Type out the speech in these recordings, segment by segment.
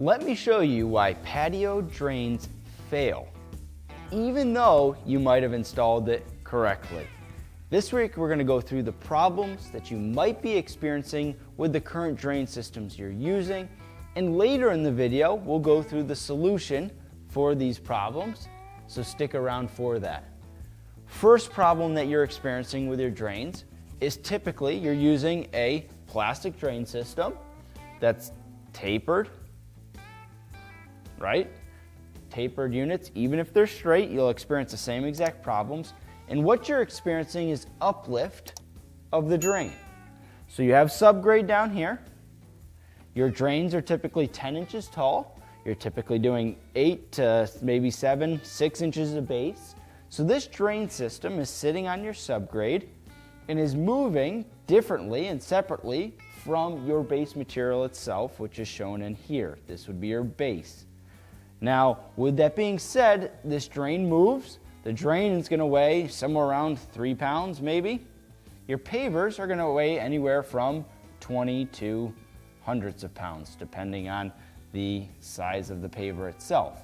Let me show you why patio drains fail, even though you might have installed it correctly. This week we're going to go through the problems that you might be experiencing with the current drain systems you're using, and later in the video we'll go through the solution for these problems, so stick around for that. First problem that you're experiencing with your drains is typically you're using a plastic drain system that's tapered, right? Tapered units, even if they're straight, you'll experience the same exact problems. And what you're experiencing is uplift of the drain. So you have subgrade down here. Your drains are typically 10 inches tall. You're typically doing 8 to maybe 7, 6 inches of base. So this drain system is sitting on your subgrade and is moving differently and separately from your base material itself, which is shown in here. This would be your base. Now, with that being said, this drain moves. The drain is going to weigh somewhere around 3 pounds maybe. Your pavers are going to weigh anywhere from 20 to hundreds of pounds, depending on the size of the paver itself.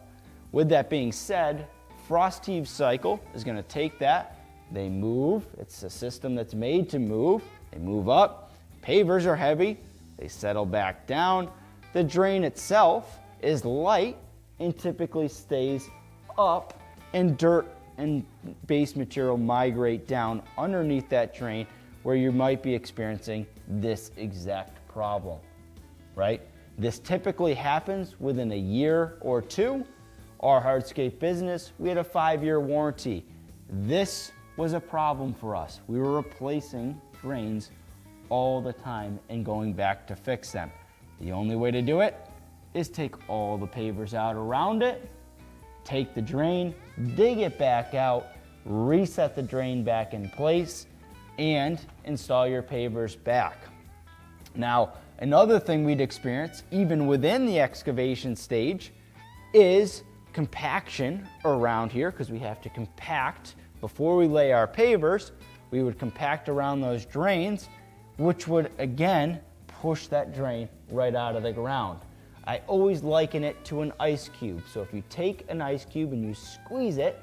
With that being said, frost heave cycle is going to take that. They move. It's a system that's made to move. They move up. Pavers are heavy. They settle back down. The drain itself is light and typically stays up, and dirt and base material migrate down underneath that drain, where you might be experiencing this exact problem, right? This typically happens within a year or two. Our hardscape business, we had a 5-year warranty. This was a problem for us. We were replacing drains all the time and going back to fix them. The only way to do it is take all the pavers out around it, take the drain, dig it back out, reset the drain back in place, and install your pavers back. Now, another thing we'd experience, even within the excavation stage, is compaction around here, because we have to compact before we lay our pavers. We would compact around those drains, which would again push that drain right out of the ground. I always liken it to an ice cube. So if you take an ice cube and you squeeze it,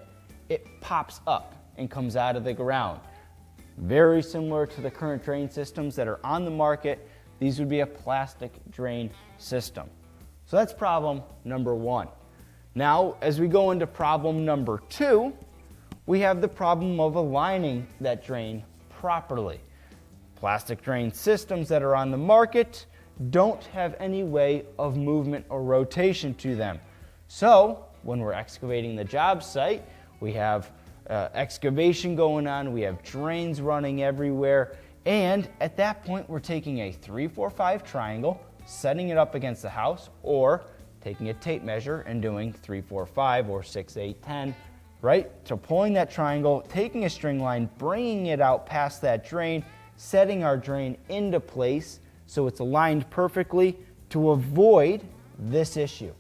it pops up and comes out of the ground. Very similar to the current drain systems that are on the market. These would be a plastic drain system. So that's problem number 1. Now, as we go into problem number 2, we have the problem of aligning that drain properly. Plastic drain systems that are on the market don't have any way of movement or rotation to them. So when we're excavating the job site, we have excavation going on, we have drains running everywhere, and at that point we're taking a 3-4-5 triangle, setting it up against the house, or taking a tape measure and doing 3-4-5 or 6-8-10, right? So pulling that triangle, taking a string line, bringing it out past that drain, setting our drain into place so it's aligned perfectly to avoid this issue.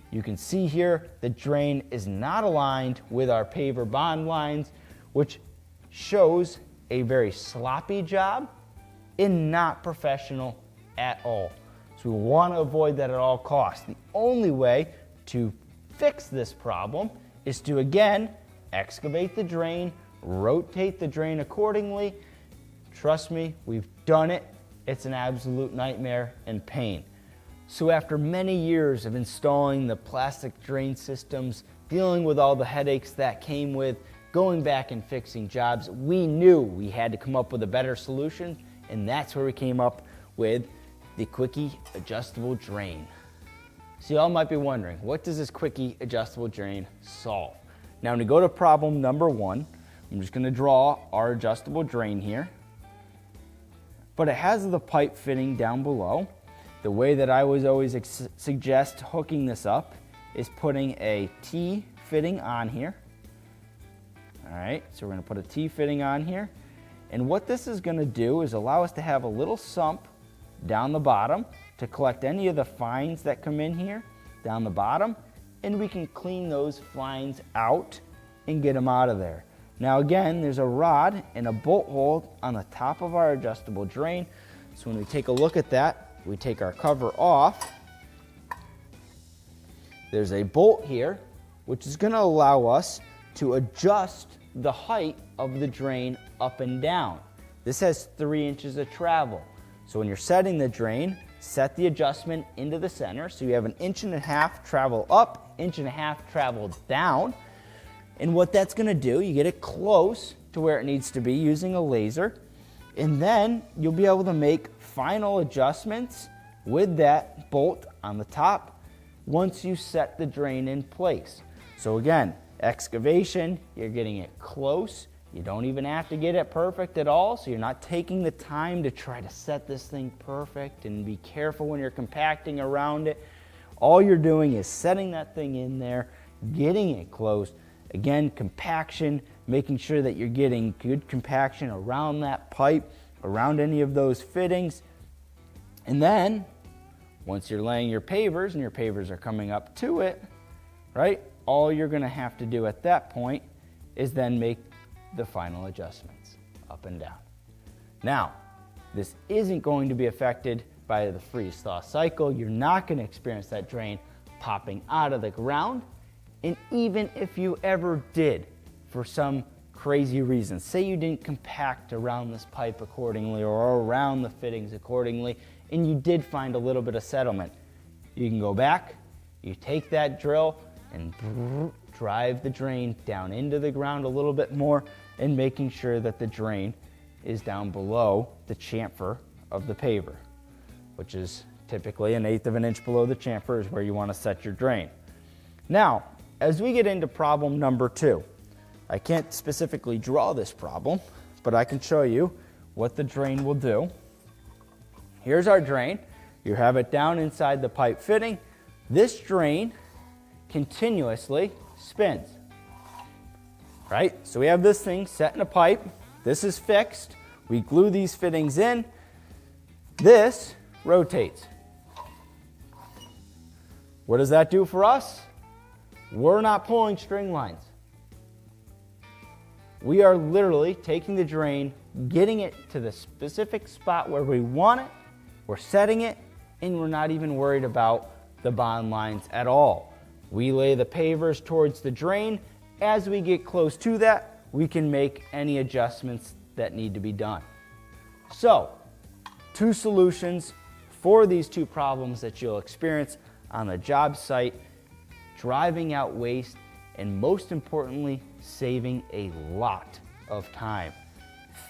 You can see here the drain is not aligned with our paver bond lines, which shows a very sloppy job and not professional at all. So we want to avoid that at all costs. The only way to fix this problem is to, again, excavate the drain, rotate the drain accordingly. Trust me, we've done it. It's an absolute nightmare and pain. So after many years of installing the plastic drain systems, dealing with all the headaches that came with going back and fixing jobs, we knew we had to come up with a better solution, and that's where we came up with the Quickie Adjustable Drain. So y'all might be wondering, what does this Quickie Adjustable Drain solve? Now, when we go to problem number 1, I'm just going to draw our adjustable drain here. But it has the pipe fitting down below. The way that I was always suggest hooking this up is putting a T fitting on here. All right, so we're going to put a T fitting on here. And what this is going to do is allow us to have a little sump down the bottom to collect any of the fines that come in here down the bottom, and we can clean those fines out and get them out of there. Now again, there's a rod and a bolt hole on the top of our adjustable drain. So when we take a look at that, we take our cover off there's a bolt here, which is gonna allow us to adjust the height of the drain up and down. This has 3 inches of travel. So when you're setting the drain, set the adjustment into the center. So you have 1.5 inches travel up, 1.5 inches travel down. And what that's gonna do, you get it close to where it needs to be using a laser. And then you'll be able to make final adjustments with that bolt on the top once you set the drain in place. So again, excavation, you're getting it close. You don't even have to get it perfect at all, so you're not taking the time to try to set this thing perfect and be careful when you're compacting around it. All you're doing is setting that thing in there, getting it close. Again, compaction, making sure that you're getting good compaction around that pipe, around any of those fittings. And then, once you're laying your pavers and your pavers are coming up to it, right, all you're gonna have to do at that point is then make the final adjustments up and down. Now, this isn't going to be affected by the freeze-thaw cycle. You're not gonna experience that drain popping out of the ground. And even if you ever did, for some crazy reason, say you didn't compact around this pipe accordingly or around the fittings accordingly, and you did find a little bit of settlement, you can go back, you take that drill and drive the drain down into the ground a little bit more, and making sure that the drain is down below the chamfer of the paver, which is typically 1/8 of an inch below the chamfer is where you want to set your drain. Now, as we get into problem number 2, I can't specifically draw this problem, but I can show you what the drain will do. Here's our drain. You have it down inside the pipe fitting. This drain continuously spins, right? So we have this thing set in a pipe. This is fixed. We glue these fittings in. This rotates. What does that do for us? We're not pulling string lines. We are literally taking the drain, getting it to the specific spot where we want it, we're setting it, and we're not even worried about the bond lines at all. We lay the pavers towards the drain. As we get close to that, we can make any adjustments that need to be done. So, 2 solutions for these 2 problems that you'll experience on the job site: driving out waste, and most importantly, saving a lot of time.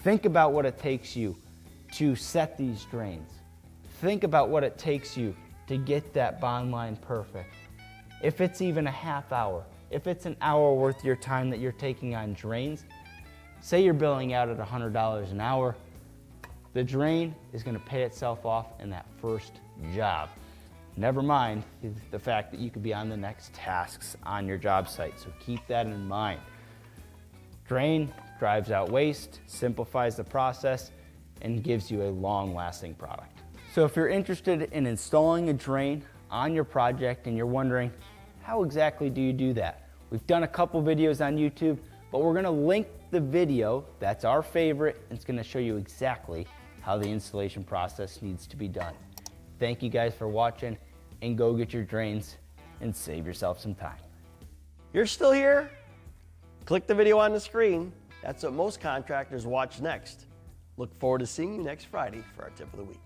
Think about what it takes you to set these drains. Think about what it takes you to get that bond line perfect. If it's even a half hour, if it's an hour worth of your time that you're taking on drains, say you're billing out at $100 an hour, the drain is gonna pay itself off in that first job. Never mind the fact that you could be on the next tasks on your job site, so keep that in mind. Drain drives out waste, simplifies the process, and gives you a long-lasting product. So if you're interested in installing a drain on your project and you're wondering, how exactly do you do that? We've done a couple videos on YouTube, but we're gonna link the video, that's our favorite, and it's gonna show you exactly how the installation process needs to be done. Thank you guys for watching, and go get your drains and save yourself some time. You're still here? Click the video on the screen. That's what most contractors watch next. Look forward to seeing you next Friday for our tip of the week.